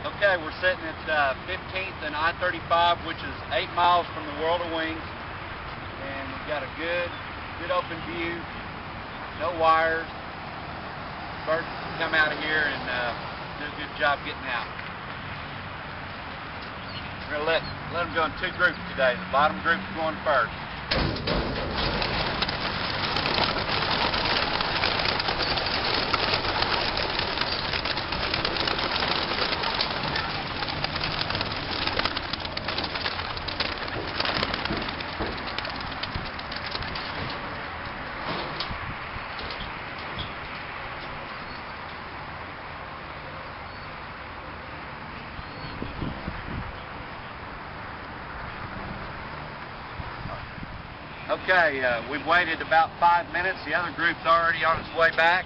Okay, we're sitting at 15th and I-35, which is 8 miles from the World of Wings, and we've got a good open view, no wires. Birds come out of here and do a good job getting out. We're going to let them go in 2 groups today. The bottom group's going first. Okay, we've waited about 5 minutes. The other group's already on its way back.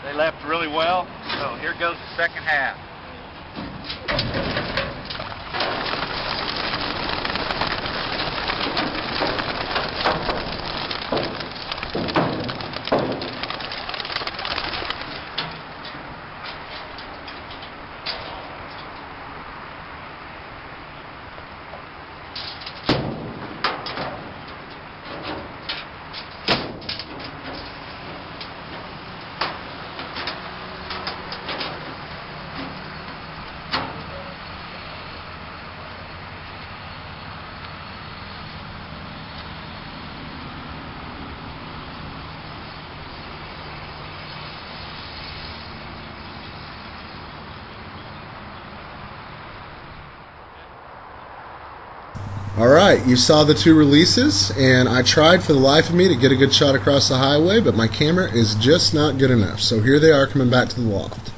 They left really well. So here goes the second half. Alright, you saw the 2 releases, and I tried for the life of me to get a good shot across the highway, but my camera is just not good enough. So here they are coming back to the loft.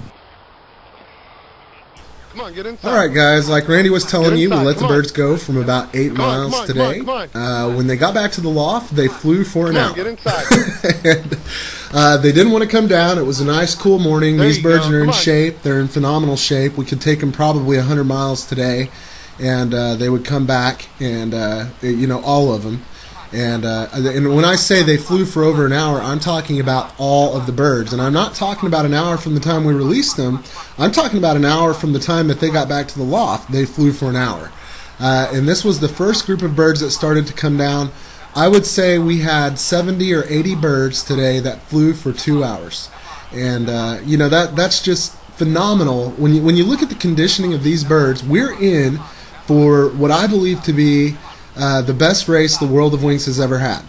Come on, get inside. Alright guys, like Randy was telling you, we let the birds go from about 8 miles today. When they got back to the loft, they flew for an hour. Get inside. And, they didn't want to come down. It was a nice cool morning. These birds are in shape. They're in phenomenal shape. We could take them probably 100 miles today. And they would come back, and you know, all of them. And when I say they flew for over an hour, I'm talking about all of the birds. And I'm not talking about an hour from the time we released them. I'm talking about an hour from the time that they got back to the loft. They flew for an hour. And this was the first group of birds that started to come down. I would say we had 70 or 80 birds today that flew for 2 hours. And you know, that's just phenomenal. When you look at the conditioning of these birds, we're in for what I believe to be the best race the World of Wings has ever had.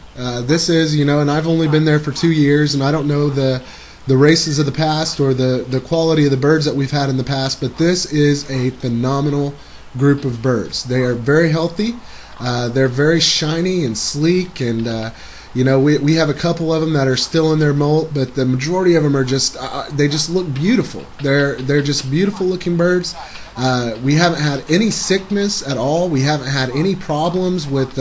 This is, you know, and I've only been there for 2 years, and I don't know the races of the past or the quality of the birds that we've had in the past, but this is a phenomenal group of birds. They are very healthy. They're very shiny and sleek, and you know, we have a couple of them that are still in their molt, but the majority of them are just they just look beautiful. They're just beautiful looking birds. We haven't had any sickness at all. We haven't had any problems with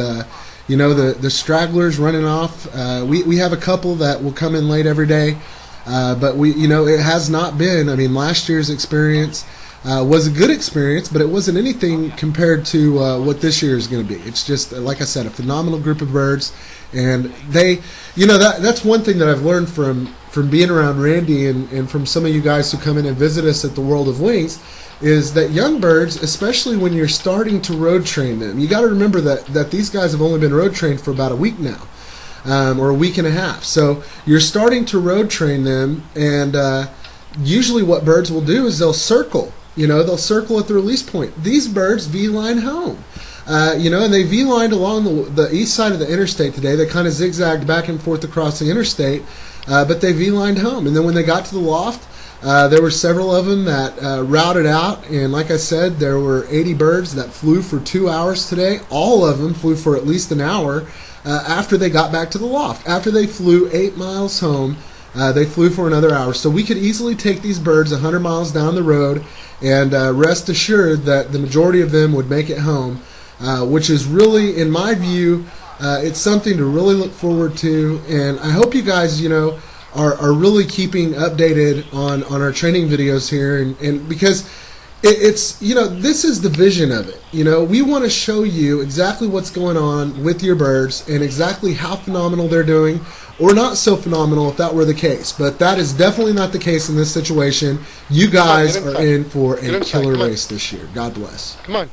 you know, the stragglers running off. We have a couple that will come in late every day, but you know, it has not been. I mean, last year's experience was a good experience, but it wasn't anything compared to what this year is going to be. It's just, like I said, a phenomenal group of birds, and they, you know, that's one thing that I've learned from being around Randy and from some of you guys who come in and visit us at the World of Wings, is that young birds, especially when you're starting to road train them, you got to remember that these guys have only been road trained for about a week now, or a week and a half. So you're starting to road train them, and usually what birds will do is they'll circle. You know, they'll circle at the release point. These birds V-line home. You know, and they V-lined along the east side of the interstate today. They kind of zigzagged back and forth across the interstate, but they V-lined home. And then when they got to the loft, there were several of them that routed out. And like I said, there were 80 birds that flew for 2 hours today. All of them flew for at least an hour after they got back to the loft. After they flew 8 miles home, they flew for another hour. So we could easily take these birds 100 miles down the road, and rest assured that the majority of them would make it home, which is really, in my view, it's something to really look forward to. And I hope you guys, you know, are really keeping updated on our training videos here, and because it's, you know, this is the vision of it. You know, we want to show you exactly what's going on with your birds and exactly how phenomenal they're doing, or not so phenomenal if that were the case. But that is definitely not the case in this situation. You guys are in for a killer race this year. God bless. Come on.